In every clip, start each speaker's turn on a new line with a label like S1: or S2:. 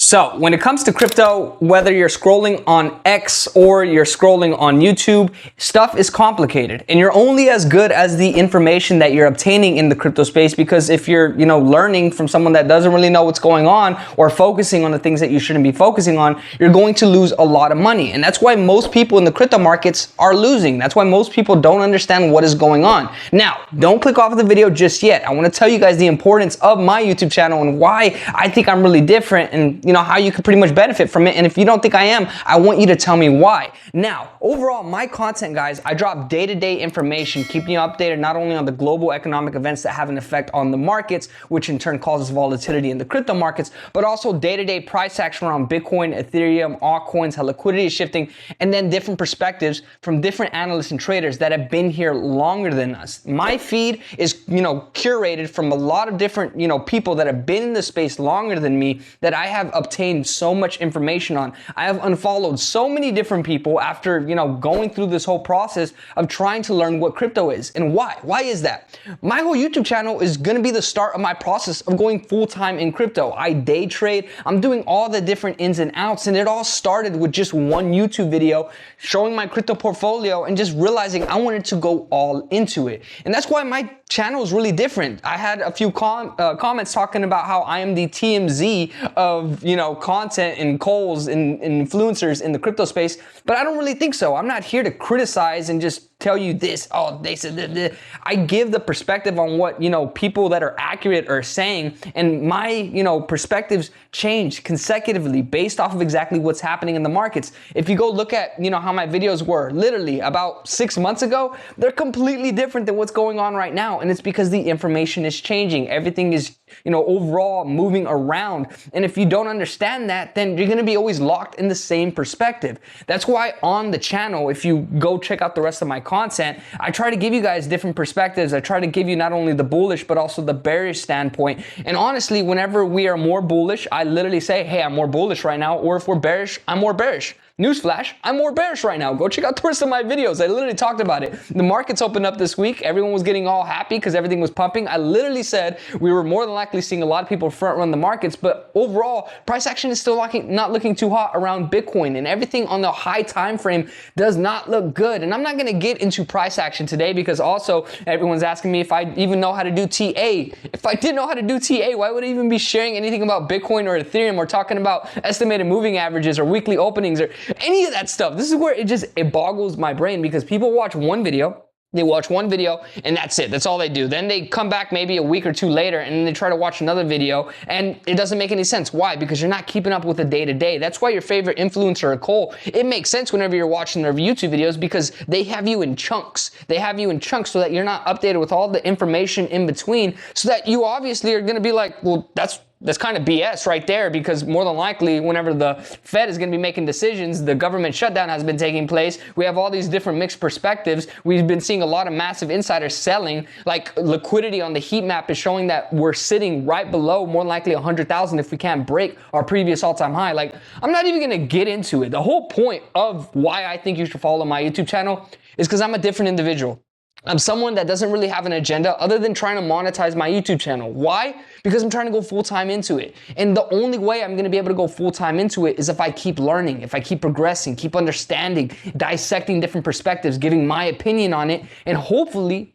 S1: So when it comes to crypto, whether you're scrolling on X or you're scrolling on YouTube, stuff is complicated and you're only as good as the information that you're obtaining in the crypto space, because if you're, learning from someone that doesn't really know what's going on or focusing on the things that you shouldn't be focusing on, you're going to lose a lot of money. And that's why most people in the crypto markets are losing. That's why most people don't understand what is going on. Now, don't click off the video just yet. I want to tell you guys the importance of my YouTube channel and why I think I'm really different, and how you can pretty much benefit from it. And if you don't think I am, I want you to tell me why. Now, overall, my content, guys, I drop day-to-day information, keeping you updated not only on the global economic events that have an effect on the markets, which in turn causes volatility in the crypto markets, but also day-to-day price action around Bitcoin, Ethereum, altcoins, how liquidity is shifting, and then different perspectives from different analysts and traders that have been here longer than us. My feed is, curated from a lot of different, people that have been in the space longer than me, that I have obtained so much information on. I have unfollowed so many different people after, going through this whole process of trying to learn what crypto is. And why? Why is that? My whole YouTube channel is going to be the start of my process of going full-time in crypto. I day trade. I'm doing all the different ins and outs, and it all started with just one YouTube video showing my crypto portfolio and just realizing I wanted to go all into it. And that's why my channel is really different. I had a few comments talking about how I am the TMZ of, content and Coles and influencers in the crypto space, but I don't really think so. I'm not here to criticize and just tell you this, oh, they said this. I give the perspective on what, people that are accurate are saying, and my, perspectives change consecutively based off of exactly what's happening in the markets. If you go look at, how my videos were literally about 6 months ago, they're completely different than what's going on right now. And it's because the information is changing. Everything is, overall moving around. And if you don't understand that, then you're going to be always locked in the same perspective. That's why on the channel, if you go check out the rest of my content, I try to give you guys different perspectives. I try to give you not only the bullish, but also the bearish standpoint. And honestly, whenever we are more bullish, I literally say, hey, I'm more bullish right now. Or if we're bearish, I'm more bearish. Newsflash, I'm more bearish right now. Go check out the rest of my videos. I literally talked about it. The markets opened up this week. Everyone was getting all happy because everything was pumping. I literally said we were more than likely seeing a lot of people front run the markets, but overall, price action is still not looking too hot around Bitcoin, and everything on the high time frame does not look good. And I'm not going to get into price action today because also everyone's asking me if I even know how to do TA. If I didn't know how to do TA, why would I even be sharing anything about Bitcoin or Ethereum or talking about estimated moving averages or weekly openings or any of that stuff? This is where it boggles my brain, because people watch one video, and that's it. That's all they do. Then they come back maybe a week or two later and then they try to watch another video, and it doesn't make any sense. Why? Because you're not keeping up with the day-to-day. That's why your favorite influencer or Cole, it makes sense whenever you're watching their YouTube videos, because they have you in chunks. They have you in chunks so that you're not updated with all the information in between, so that you obviously are going to be like, well, that's kind of BS right there, because more than likely whenever the Fed is going to be making decisions, the government shutdown has been taking place. We have all these different mixed perspectives. We've been seeing a lot of massive insiders selling. Like, liquidity on the heat map is showing that we're sitting right below more than likely 100,000 if we can't break our previous all-time high. Like, I'm not even going to get into it. The whole point of why I think you should follow my YouTube channel is because I'm a different individual. I'm someone that doesn't really have an agenda other than trying to monetize my YouTube channel. Why? Because I'm trying to go full-time into it. And the only way I'm going to be able to go full-time into it is if I keep learning, if I keep progressing, keep understanding, dissecting different perspectives, giving my opinion on it, and hopefully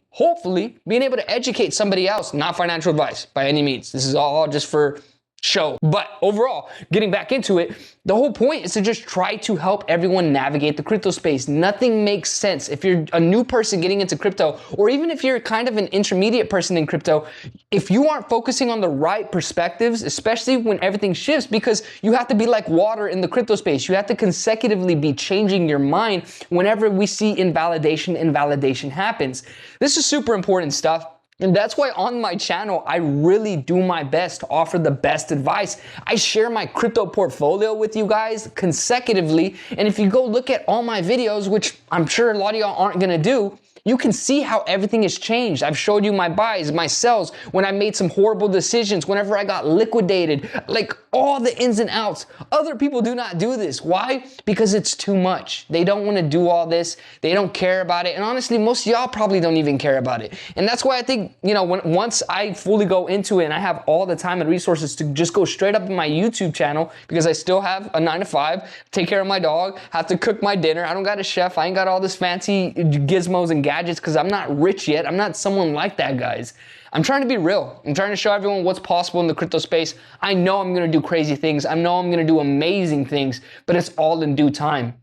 S1: being able to educate somebody else. Not financial advice by any means. This is all just for show. But overall, getting back into it, the whole point is to just try to help everyone navigate the crypto space. Nothing makes sense. If you're a new person getting into crypto, or even if you're kind of an intermediate person in crypto, if you aren't focusing on the right perspectives, especially when everything shifts, because you have to be like water in the crypto space. You have to consecutively be changing your mind whenever we see invalidation happens. This is super important stuff. And that's why on my channel, I really do my best to offer the best advice. I share my crypto portfolio with you guys consecutively. And if you go look at all my videos, which I'm sure a lot of y'all aren't gonna do, You can see how everything has changed. I've showed you my buys, my sells, when I made some horrible decisions, whenever I got liquidated, like all the ins and outs. Other people do not do this. Why? Because it's too much. They don't want to do all this. They don't care about it. And honestly, most of y'all probably don't even care about it. And that's why I think, you know, once I fully go into it and I have all the time and resources to just go straight up in my YouTube channel, because I still have a 9-to-5, take care of my dog, have to cook my dinner. I don't got a chef. I ain't got all this fancy gizmos and gadgets because I'm not rich yet. I'm not someone like that, guys. I'm trying to be real. I'm trying to show everyone what's possible in the crypto space. I know I'm going to do crazy things. I know I'm going to do amazing things, but it's all in due time.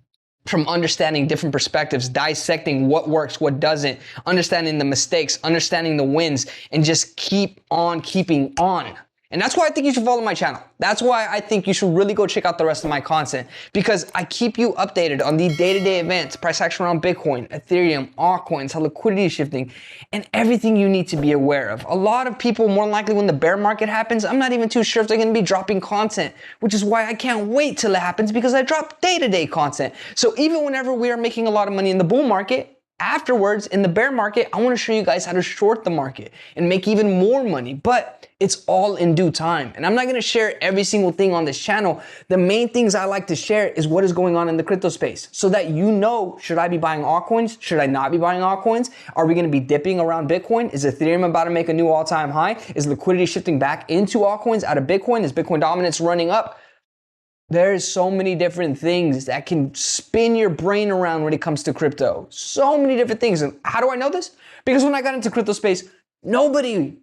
S1: From understanding different perspectives, dissecting what works, what doesn't, understanding the mistakes, understanding the wins, and just keep on keeping on. And that's why I think you should follow my channel. That's why I think you should really go check out the rest of my content, because I keep you updated on the day-to-day events, price action around Bitcoin, Ethereum, altcoins, how liquidity is shifting, and everything you need to be aware of. A lot of people, more likely when the bear market happens, I'm not even too sure if they're going to be dropping content, which is why I can't wait till it happens, because I drop day-to-day content. So even whenever we are making a lot of money in the bull market, afterwards, in the bear market, I want to show you guys how to short the market and make even more money, but it's all in due time. And I'm not going to share every single thing on this channel. The main things I like to share is what is going on in the crypto space, so that you know, should I be buying altcoins? Should I not be buying altcoins? Are we going to be dipping around Bitcoin? Is Ethereum about to make a new all-time high? Is liquidity shifting back into altcoins out of Bitcoin? Is Bitcoin dominance running up? There's so many different things that can spin your brain around when it comes to crypto. So many different things. And how do I know this? Because when I got into crypto space, nobody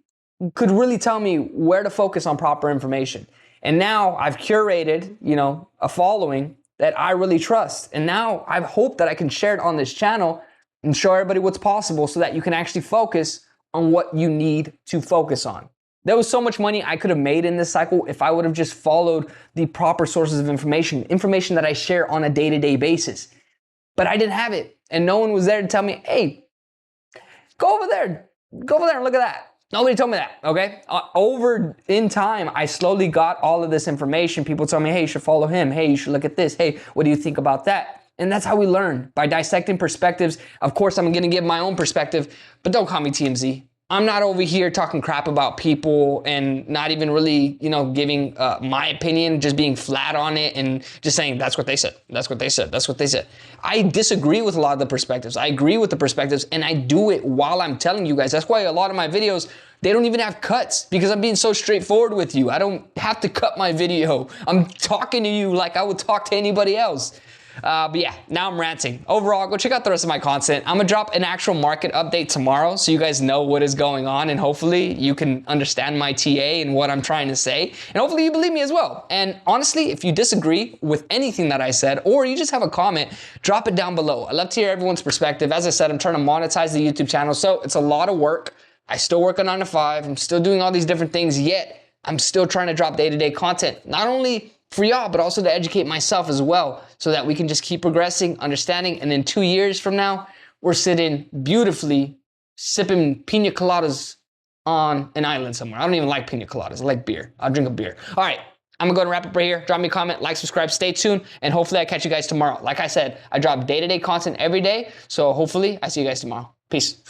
S1: could really tell me where to focus on proper information. And now I've curated, you know, a following that I really trust. And now I hope that I can share it on this channel and show everybody what's possible, so that you can actually focus on what you need to focus on. There was so much money I could have made in this cycle if I would have just followed the proper sources of information that I share on a day-to-day basis. But I didn't have it, and no one was there to tell me, hey, go over there and look at that. Nobody told me that, okay? Over in time, I slowly got all of this information. People told me, hey, you should follow him. Hey, you should look at this. Hey, what do you think about that? And that's how we learn, by dissecting perspectives. Of course, I'm gonna give my own perspective, but don't call me TMZ. I'm not over here talking crap about people and not even really, you know, giving my opinion, just being flat on it and just saying, that's what they said, that's what they said, that's what they said. I disagree with a lot of the perspectives. I agree with the perspectives, and I do it while I'm telling you guys. That's why a lot of my videos, they don't even have cuts, because I'm being so straightforward with you. I don't have to cut my video. I'm talking to you like I would talk to anybody else. But yeah, now I'm ranting. Overall, go check out the rest of my content. I'm gonna drop an actual market update tomorrow, so you guys know what is going on, and hopefully you can understand my TA and what I'm trying to say, and hopefully you believe me as well. And honestly, if you disagree with anything that I said, or you just have a comment, drop it down below. I love to hear everyone's perspective. As I said, I'm trying to monetize the YouTube channel, so it's a lot of work. I still work a 9-to-5. I'm still doing all these different things, yet I'm still trying to drop day-to-day content. Not only for y'all, but also to educate myself as well, so that we can just keep progressing, understanding, and then 2 years from now, we're sitting beautifully sipping pina coladas on an island somewhere. I don't even like pina coladas. I like beer. I'll drink a beer. All right, I'm gonna go and wrap up right here. Drop me a comment, like, subscribe, stay tuned, and hopefully I catch you guys tomorrow. Like I said, I drop day-to-day content every day, so hopefully I see you guys tomorrow. Peace.